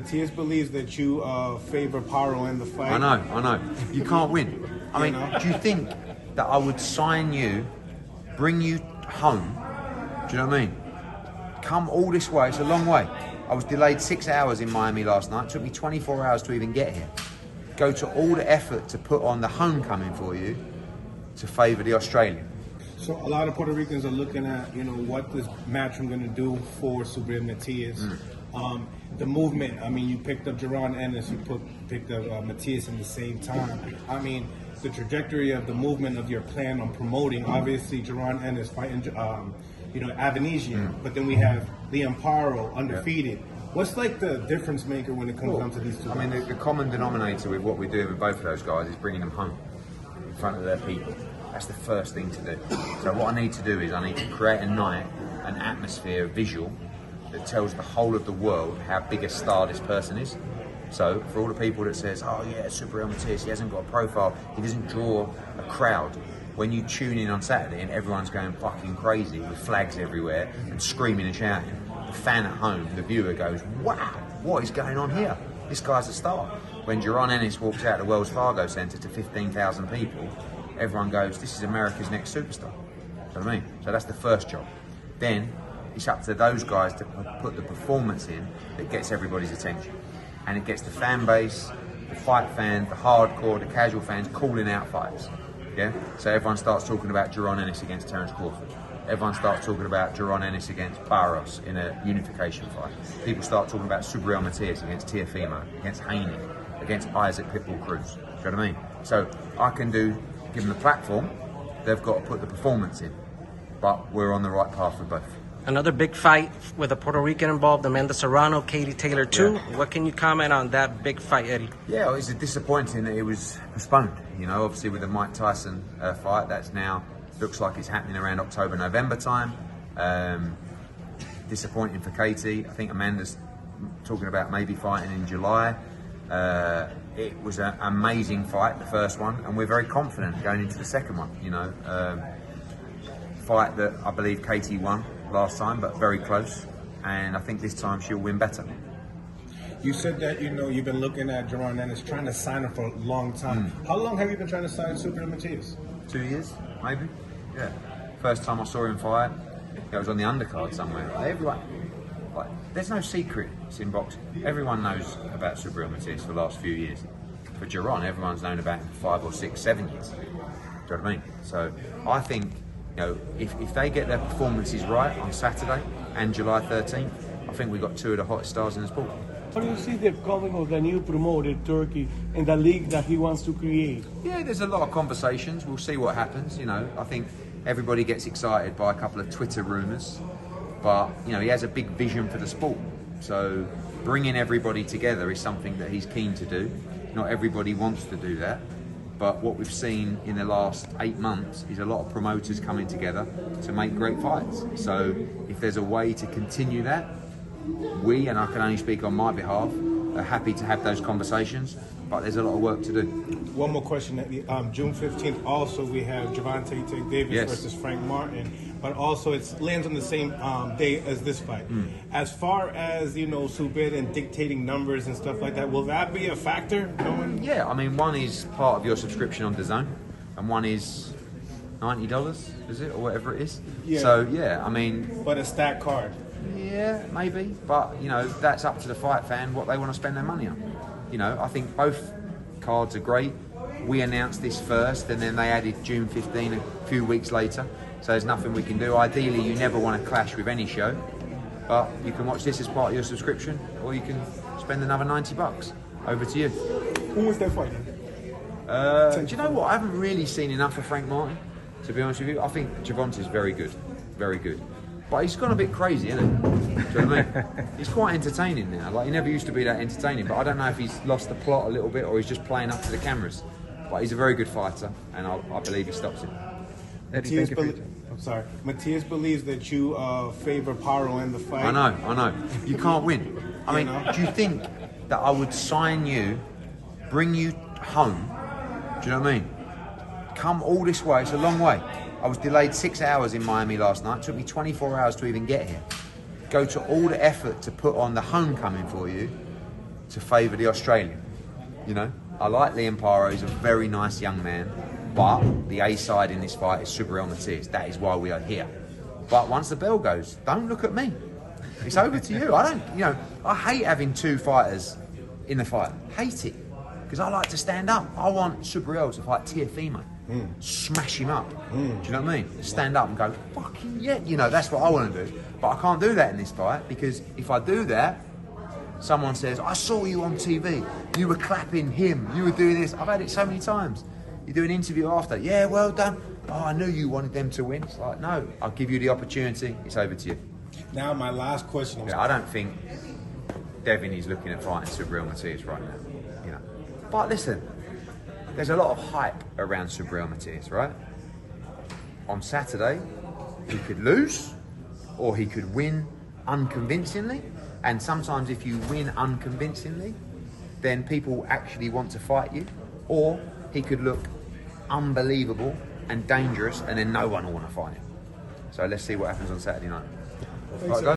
Matias believes that you favor Parro in the fight. I know. You can't win. I mean, do you think that I would sign you, bring you home? Do you know what I mean? Come all this way, it's a long way. I was delayed 6 hours in Miami last night. It took me 24 hours to even get here. Go to all the effort to put on the homecoming for you to favour the Australian. So a lot of Puerto Ricans are looking at, what this match I'm going to do for Subriel MATIAS. The movement, I mean, you picked up Jaron Ennis, you picked up Matias in the same time. I mean, the trajectory of the movement of your plan on promoting, obviously Jaron Ennis fighting, Avanesian, but then we have Liam Parro, undefeated. Yeah. What's like the difference maker when it comes down to these two? I mean, the common denominator with what we're doing with both of those guys is bringing them home in front of their people. That's the first thing to do. So what I need to do is I need to create a night, an atmosphere, a visual that tells the whole of the world how big a star this person is. So for all the people that says, oh yeah, Subriel MATIAS, he hasn't got a profile, he doesn't draw a crowd. When you tune in on Saturday and everyone's going fucking crazy with flags everywhere and screaming and shouting, the fan at home, the viewer goes, wow, what is going on here? This guy's a star. When Jaron Ennis walks out of the Wells Fargo Centre to 15,000 people, everyone goes, this is America's next superstar. You know what I mean? So that's the first job. Then it's up to those guys to put the performance in that gets everybody's attention. And it gets the fan base, the fight fans, the hardcore, the casual fans calling out fights. Yeah? So everyone starts talking about Jaron Ennis against Terence Crawford. Everyone starts talking about Jaron Ennis against Barros in a unification fight. People start talking about Subriel MATIAS against Teofimo, against HANEY, against Isaac Pitbull Cruz. Do you know what I mean? So I can give them the platform, they've got to put the performance in. But we're on the right path with both. Another big fight with a Puerto Rican involved, Amanda Serrano, Katie Taylor too. Yeah. What can you comment on that big fight, Eddie? Yeah, well, it's disappointing that it was postponed. Obviously with the Mike Tyson fight, that's now looks like it's happening around October, November time. Disappointing for Katie. I think Amanda's talking about maybe fighting in July. It was an amazing fight, the first one, and we're very confident going into the second one. Fight that I believe Katie won last time, but very close, and I think this time she'll win better. You said that you've been looking at Jaron Ennis, trying to sign him for a long time. How long have you been trying to sign Subriel MATIAS? 2 years, maybe. Yeah. First time I saw him fight, it was on the undercard somewhere. There's no secrets in boxing. Everyone knows about Subriel MATIAS for the last few years. For Jaron, everyone's known about him for 5 or 6, 7 years. Do you know what I mean? So I think, if they get their performances right on Saturday and July 13th, I think we've got two of the hottest stars in the sport. How do you see the coming of the new promoter, Turkey, and the league that he wants to create? Yeah, there's a lot of conversations. We'll see what happens. I think everybody gets excited by a couple of Twitter rumours, but he has a big vision for the sport. So bringing everybody together is something that he's keen to do. Not everybody wants to do that. But what we've seen in the last 8 months is a lot of promoters coming together to make great fights. So if there's a way to continue that, we, and I can only speak on my behalf, are happy to have those conversations, but there's a lot of work to do. One more question. June 15th, also we have Gervonta Davis versus Frank Martin, but also it lands on the same day as this fight. As far as, Subid and dictating numbers and stuff like that, will that be a factor? Yeah, I mean, one is part of your subscription on DAZN, and one is $90, is it, or whatever it is? Yeah. So, yeah, I mean... But a stacked card. Yeah, maybe, but that's up to the fight fan what they want to spend their money on. I think both cards are great. We announced this first, and then they added June 15 a few weeks later. So there's nothing we can do. Ideally, you never want to clash with any show, but you can watch this as part of your subscription, or you can spend another $90. Over to you. Who was that fight? Do you know what? I haven't really seen enough of Frank Martin, to be honest with you. I think Gervonta's very good, very good. But he's gone a bit crazy, isn't he? Do you know what I mean? He's quite entertaining now. He never used to be that entertaining, but I don't know if he's lost the plot a little bit or he's just playing up to the cameras. But he's a very good fighter, and I believe he stops him. Matias believes that you favor Parro in the fight. I know. You can't win. I mean, do you think that I would sign you, bring you home? Do you know what I mean? Come all this way, it's a long way. I was delayed 6 hours in Miami last night. It took me 24 hours to even get here. Go to all the effort to put on the homecoming for you to favour the Australian. You know, I like Liam Parro. He's a very nice young man, but the A side in this fight is Subriel MATIAS. That is why we are here. But once the bell goes, don't look at me. It's over to you. I don't, you know, I hate having two fighters in the fight. Hate it. Because I like to stand up. I want Subriel to fight Teofimo. Smash him up. Do you know what I mean? Stand up and go, fucking yeah. You know, that's what I want to do. But I can't do that in this fight, because if I do that, someone says, I saw you on TV. You were clapping him. You were doing this. I've had it so many times. You do an interview after. Yeah, well done. Oh, I knew you wanted them to win. It's like, no, I'll give you the opportunity. It's over to you. Now, my last question. Yeah, I don't think Devin is looking at fighting Subriel MATIAS right now. You know, but listen, there's a lot of hype around Subriel MATIAS, right? On Saturday, he could lose, or he could win unconvincingly. And sometimes, if you win unconvincingly, then people actually want to fight you. Or he could look unbelievable and dangerous, and then no one will want to fight him. So let's see what happens on Saturday night. Right, guys.